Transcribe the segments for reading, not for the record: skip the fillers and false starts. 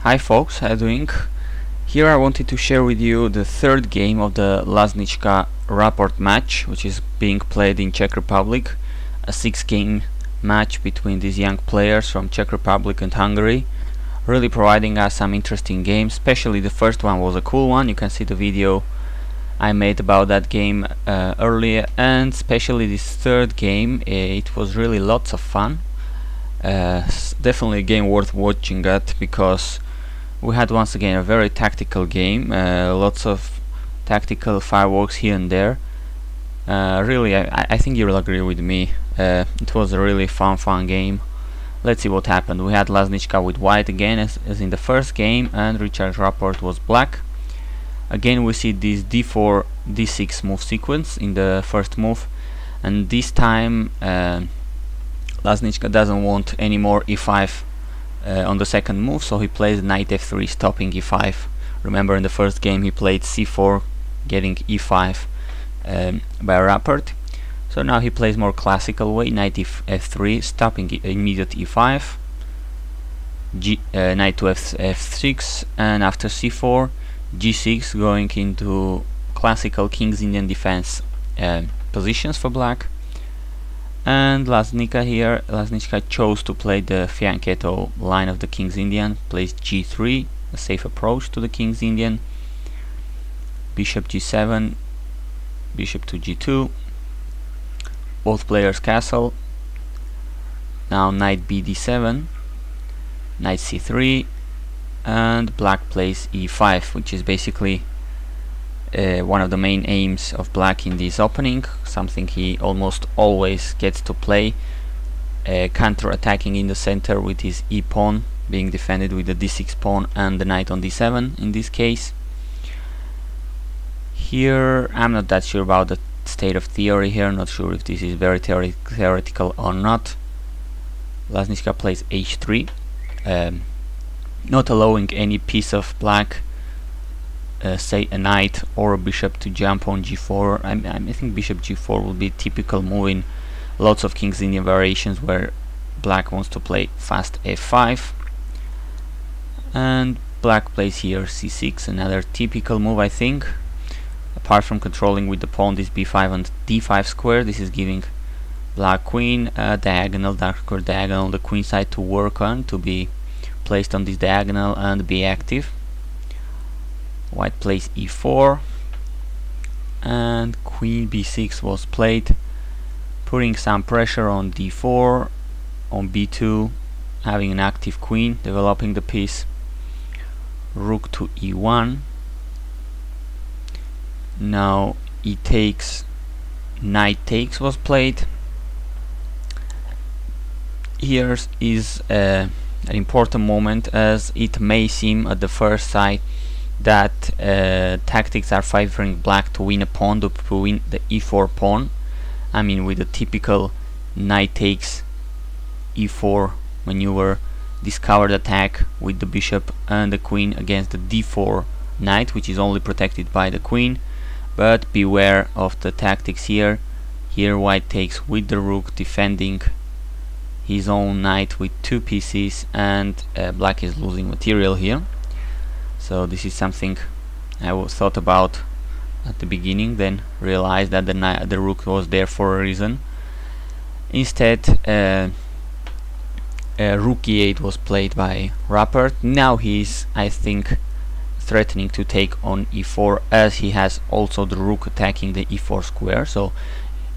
Hi folks, how are you doing? Here I wanted to share with you the third game of the Laznicka Rapport match, which is being played in Czech Republic. A 6-game match between these young players from Czech Republic and Hungary, really providing us some interesting games. Especially the first one was a cool one. You can see the video I made about that game earlier, and especially this third game, it was really lots of fun. Definitely a game worth watching at, because we had once again a very tactical game, lots of tactical fireworks here and there. Really, I think you'll agree with me. It was a really fun game. Let's see what happened. We had Laznicka with white again, as in the first game, and Richard Rapport was black. Again we see this d4 d6 move sequence in the first move, and this time Laznicka doesn't want any more e5 on the second move, so he plays knight f3 stopping e5. Remember, in the first game he played c4 getting e5 by Rapport. So now he plays more classical way, knight f3 stopping immediate e5, knight to f6, and after c4 g6, going into classical King's Indian defense positions for black. And Laznicka chose to play the fianchetto line of the King's Indian, plays g3, a safe approach to the King's Indian, bishop g7, bishop to g2, both players castle. Now knight b d7, knight c3, and black plays e5, which is basically one of the main aims of black in this opening, something he almost always gets to play, counter-attacking in the center with his e-pawn being defended with the d6 pawn and the knight on d7 in this case. Here I'm not that sure about the state of theory here, not sure if this is very theoretical or not. Laznicka plays h3, not allowing any piece of black, say a knight or a bishop, to jump on g4. I think bishop g4 will be typical move in lots of King's Indian variations where black wants to play fast f5, and black plays here c6, another typical move I think. Apart from controlling with the pawn this b5 and d5 square, this is giving black queen a diagonal, darker diagonal, the queen side to work on, to be placed on this diagonal and be active. White plays e4, and queen b6 was played, putting some pressure on d4, on b2, having an active queen, developing the piece. Rook to e1. Now e takes, knight takes was played. Here is an important moment, as it may seem at the first sight that tactics are favoring black to win a pawn, to win the e4 pawn. I mean, with the typical knight takes e4 maneuver, discovered attack with the bishop and the queen against the d4 knight, which is only protected by the queen. But beware of the tactics here. Here white takes with the rook, defending his own knight with two pieces, and black is losing material here. So this is something I thought about at the beginning, then realized that the rook was there for a reason. Instead, rook e8 was played by Rapport. Now he's, I think, threatening to take on e4, as he has also the rook attacking the e4 square. So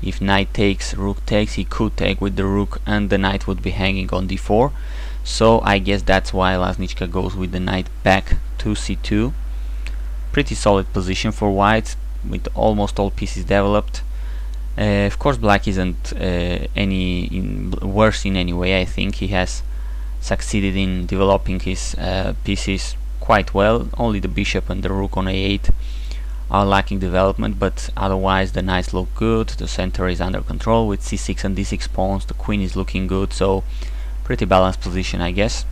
if knight takes, rook takes, he could take with the rook and the knight would be hanging on d4. So I guess that's why Laznicka goes with the knight back to c2. Pretty solid position for white, with almost all pieces developed. Of course black isn't worse in any way. I think he has succeeded in developing his pieces quite well. Only the bishop and the rook on a8 are lacking development, but otherwise the knights look good. The center is under control with c6 and d6 pawns. The queen is looking good, so pretty balanced position, I guess.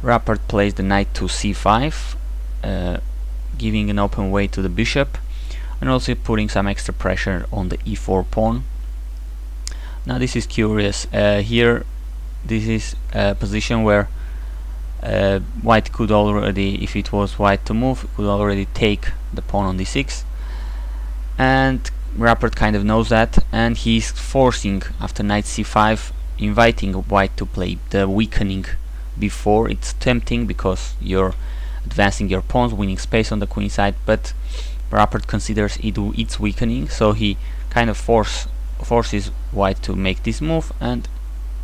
Rapport plays the knight to c5, giving an open way to the bishop, and also putting some extra pressure on the e4 pawn. Now this is curious. Here this is a position where white could already, if it was white to move, could already take the pawn on d6, and Rapport kind of knows that, and he's forcing, after knight c5, inviting white to play the weakening before. It's tempting because you're advancing your pawns, winning space on the queen side, but Rapport considers it's weakening, so he kind of forces white to make this move and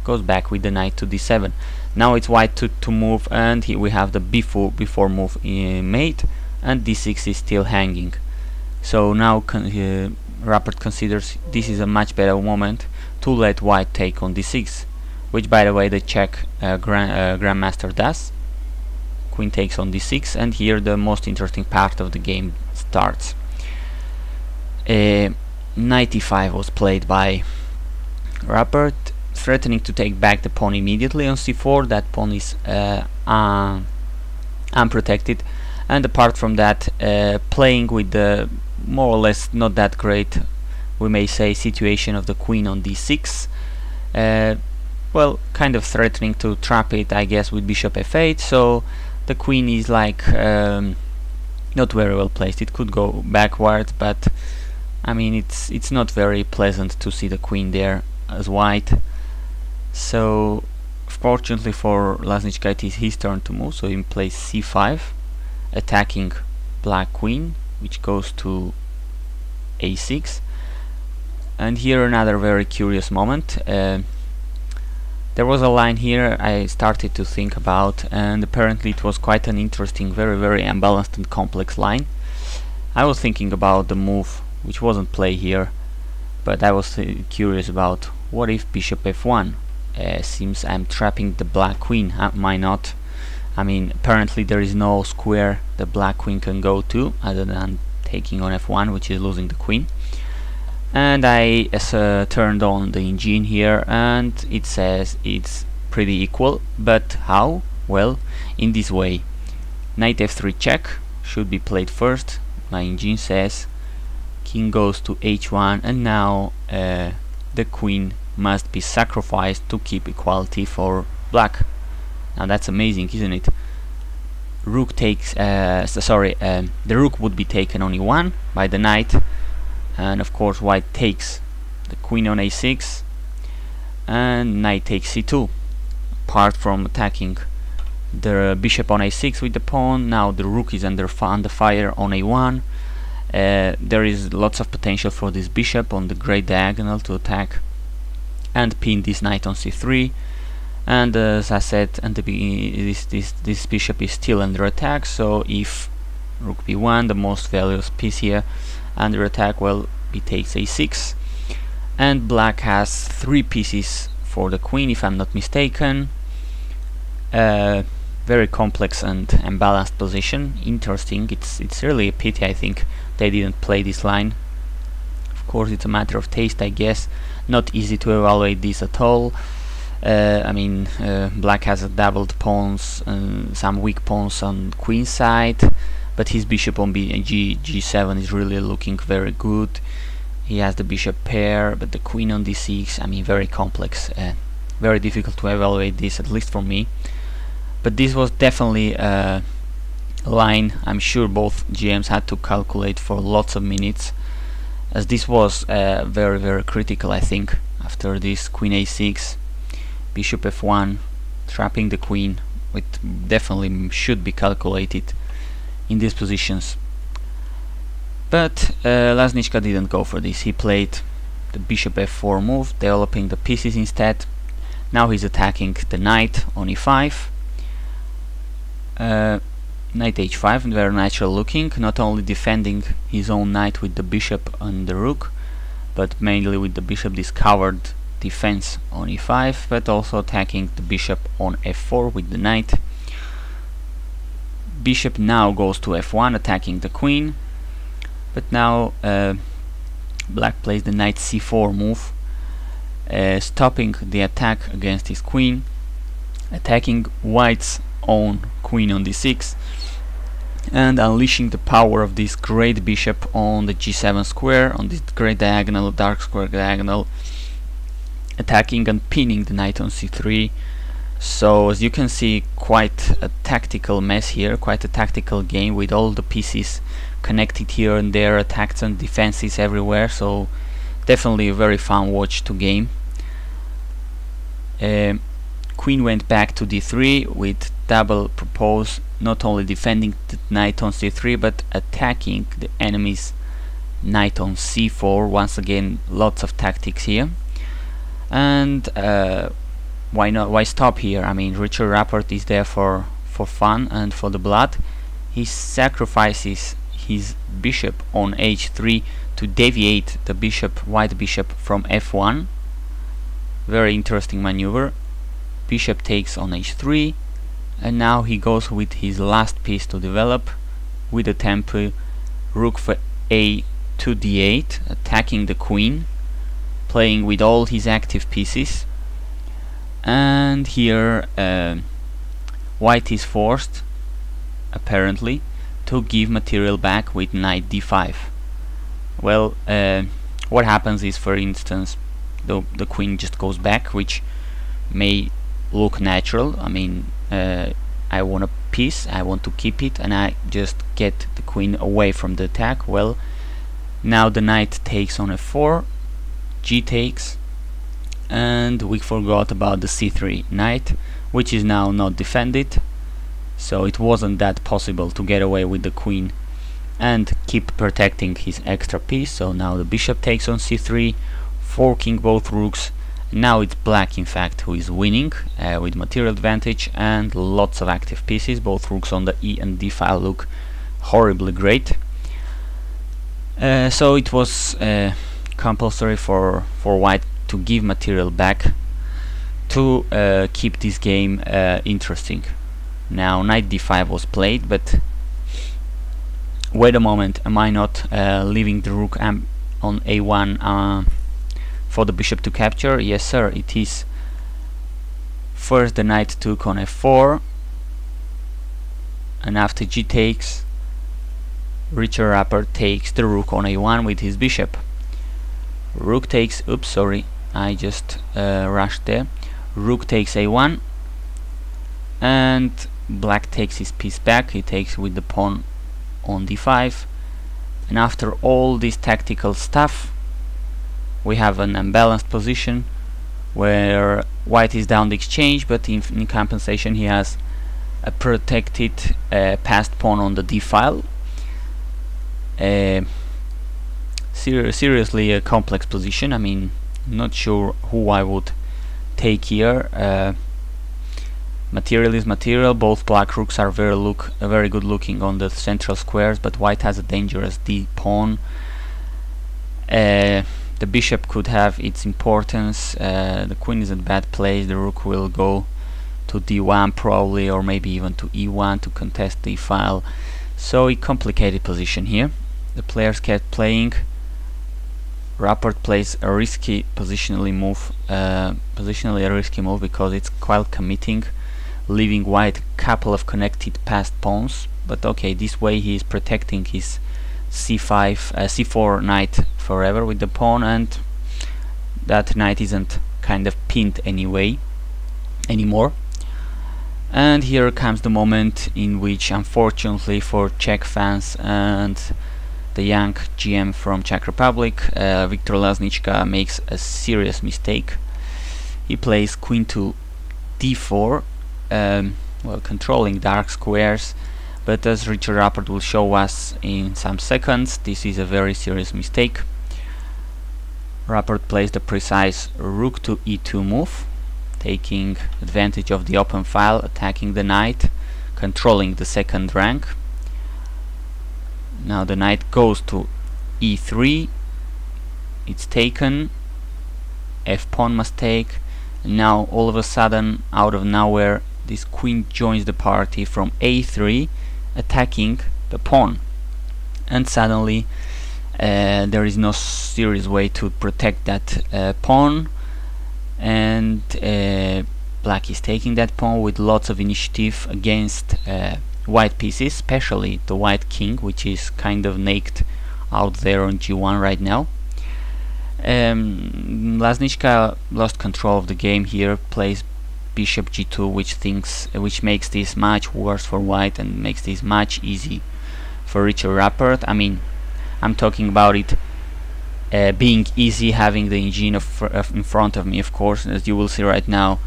goes back with the knight to d7. Now it's white to move, and we have the before move made, and d6 is still hanging. So now Rapport considers this is a much better moment to let white take on d6, which, by the way, the Czech grandmaster does. Queen takes on d6, and here the most interesting part of the game starts. Knight e5 was played by Rapport, threatening to take back the pawn immediately on c4. That pawn is unprotected, and apart from that, playing with the more or less not that great, we may say, situation of the queen on d6. Well, kind of threatening to trap it, I guess, with bishop f8, so the queen is like not very well placed. It could go backward, but I mean it's not very pleasant to see the queen there as white. So fortunately for Laznicka, it is his turn to move, so he plays c5, attacking black queen, which goes to a6. And here another very curious moment. There was a line here I started to think about, and apparently it was quite an interesting, very unbalanced and complex line. I was thinking about the move, which wasn't played here, but I was curious about what if bishop f1. Seems I'm trapping the black queen. Am I not? I mean, apparently there is no square the black queen can go to other than taking on f1, which is losing the queen. And I turned on the engine here, and it says it's pretty equal. But how? Well, in this way. Knight f3 check should be played first. My engine says king goes to h1, and now the queen must be sacrificed to keep equality for black. Now that's amazing, isn't it? Rook takes, the rook would be taken on e1 by the knight, and of course white takes the queen on a6, and knight takes c2. Apart from attacking the bishop on a6 with the pawn, now the rook is under fire on a1. There is lots of potential for this bishop on the great diagonal to attack and pin this knight on c3. And as I said, and this bishop is still under attack, so if rook b1, the most valuable piece here, under attack, well, he takes a6, and black has 3 pieces for the queen, if I'm not mistaken. Very complex and imbalanced position. Interesting. It's really a pity, I think, they didn't play this line. Of course, it's a matter of taste, I guess. Not easy to evaluate this at all. I mean, black has a doubled pawns, some weak pawns on queen side, but his bishop on g7 is really looking very good. He has the bishop pair, but the queen on d6, I mean, very complex. Very difficult to evaluate this, at least for me. But this was definitely a line I'm sure both GMs had to calculate for lots of minutes, as this was very critical, I think, after this queen a6, bishop f1, trapping the queen. It definitely should be calculated in these positions. But Laznicka didn't go for this. He played the bishop f4 move, developing the pieces instead. Now he's attacking the knight on e5. Knight h5, very natural looking, not only defending his own knight with the bishop and the rook, but mainly with the bishop discovered defense on e5, but also attacking the bishop on f4 with the knight. Bishop now goes to f1, attacking the queen, but now black plays the knight c4 move, stopping the attack against his queen, attacking white's own queen on d6, and unleashing the power of this great bishop on the g7 square, on this great diagonal, dark square diagonal, attacking and pinning the knight on c3. So as you can see, quite a tactical mess here, quite a tactical game with all the pieces connected here and there, attacks and defenses everywhere, so definitely a very fun watch to game. Queen went back to d3 with double propose, not only defending the knight on c3 but attacking the enemy's knight on c4. Once again, lots of tactics here. And why stop here? I mean, Richard Rapport is there for fun and for the blood. He sacrifices his bishop on h3 to deviate the white bishop from f1. Very interesting maneuver. Bishop takes on h3, and now he goes with his last piece to develop with the tempo rook for a to d8, attacking the queen, playing with all his active pieces. And here white is forced, apparently, to give material back with knight d5. Well, what happens is, for instance, the queen just goes back, which may look natural. I mean, I want a piece, I want to keep it, and I just get the queen away from the attack. Well, now the knight takes on f4, g takes, and we forgot about the c3 knight, which is now not defended, so it wasn't that possible to get away with the queen and keep protecting his extra piece. So now the bishop takes on c3, forking both rooks. Now it's black, in fact, who is winning with material advantage and lots of active pieces. Both rooks on the e and d file look horribly great. So it was compulsory for white to give material back to keep this game interesting. Now knight d5 was played, but wait a moment, am I not leaving the rook on a1 for the bishop to capture? Yes sir, it is. First the knight took on f4, and after g takes, Richard Rapport takes the rook on a1 with his bishop. Rook takes, oops, sorry, I just rushed there. Rook takes a1, and black takes his piece back. He takes with the pawn on d5, and after all this tactical stuff, we have an unbalanced position where white is down the exchange, but in compensation he has a protected passed pawn on the d file. Seriously a complex position. I mean, not sure who I would take here. Material is material. Both black rooks are very good looking on the central squares, but white has a dangerous d pawn. The bishop could have its importance. The queen is in a bad place. The rook will go to d1 probably, or maybe even to e1 to contest the file. So a complicated position here. The players kept playing. Rapport plays a risky positionally a risky move because it's quite committing, leaving white couple of connected passed pawns. But okay, this way he is protecting his c4 knight forever with the pawn, and that knight isn't kind of pinned anymore. And here comes the moment in which, unfortunately for Czech fans and the young GM from Czech Republic, Viktor Laznicka makes a serious mistake. He plays queen to d4, well, controlling dark squares, but as Richard Rapport will show us in some seconds, this is a very serious mistake. Rapport plays the precise rook to e2 move, taking advantage of the open file, attacking the knight, controlling the second rank. Now the knight goes to e3, it's taken, f-pawn must take, and now all of a sudden, out of nowhere, this queen joins the party from a3, attacking the pawn, and suddenly there is no serious way to protect that pawn, and black is taking that pawn with lots of initiative against white pieces, especially the white king, which is kind of naked out there on g1 right now. Laznicka lost control of the game here, plays bishop g2, which makes this much worse for white and makes this much easy for Richard Rapport. I mean, I'm talking about it being easy, having the engine in front of me. Of course, as you will see right now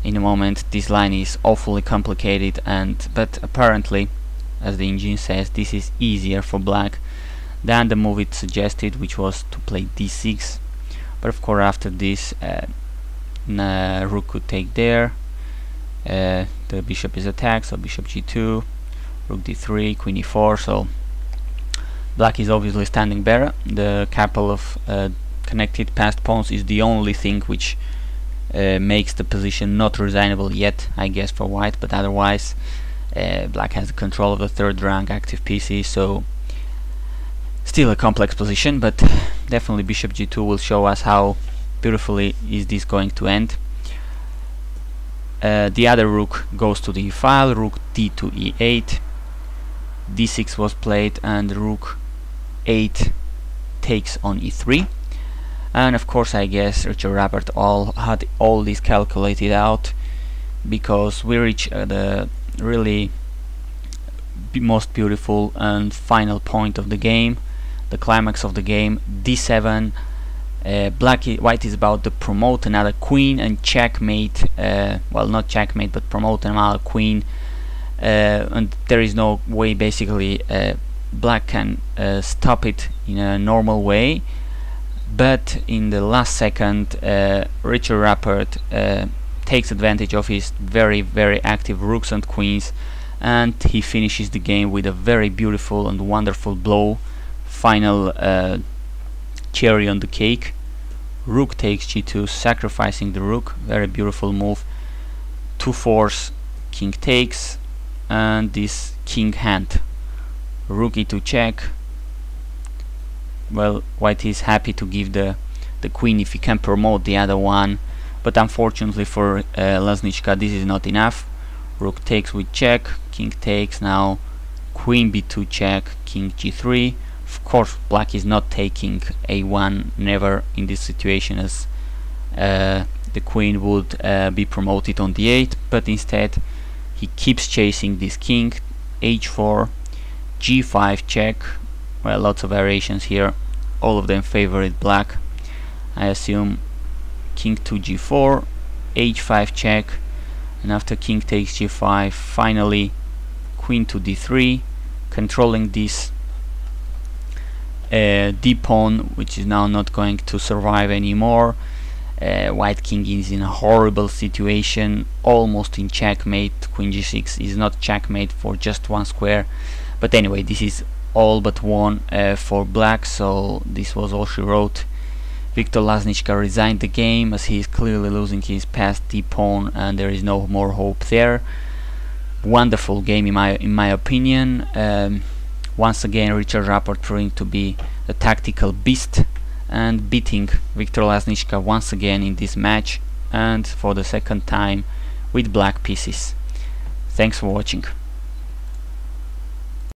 in a moment, this line is awfully complicated, but apparently, as the engine says, this is easier for black than the move it suggested, which was to play d6. But of course, after this, rook could take there. The bishop is attacked, so bishop g2, rook d3, queen e4. So black is obviously standing better. The couple of connected passed pawns is the only thing which makes the position not resignable yet, I guess, for white. But otherwise, black has control of the third rank active pieces, so still a complex position. But definitely bishop g2 will show us how beautifully is this going to end. The other rook goes to the e file, rook d to e8, d6 was played, and rook 8 takes on e3. And of course, I guess Richard Rapport had all this calculated out, because we reach the really most beautiful and final point of the game, the climax of the game, d7. White is about to promote another queen and checkmate, well, not checkmate, but promote another queen, and there is no way basically black can stop it in a normal way. But in the last second, Richard Rapport takes advantage of his very active rooks and queens, and he finishes the game with a very beautiful and wonderful blow, final cherry on the cake. Rook takes g2, sacrificing the rook, very beautiful move. 2-4, king takes, and this king hand, rook e2 check. Well, white is happy to give the queen if he can promote the other one, but unfortunately for Laznicka, this is not enough. Rook takes with check, king takes, now queen b2 check, king g3. Of course, black is not taking a1, never in this situation, as the queen would be promoted on d8, but instead he keeps chasing this king. h4, g5 check. Well, lots of variations here, all of them favored black, I assume. King to g4, h5 check, and after king takes g5, finally queen to d3, controlling this d pawn, which is now not going to survive anymore. White king is in a horrible situation, almost in checkmate. Queen g6 is not checkmate for just one square, but anyway, this is all but won for black, so this was all she wrote. Viktor Laznicka resigned the game, as he is clearly losing his passed d pawn and there is no more hope there. Wonderful game in my opinion. Once again, Richard Rapport proving to be a tactical beast and beating Viktor Laznicka once again in this match, and for the second time with black pieces. Thanks for watching.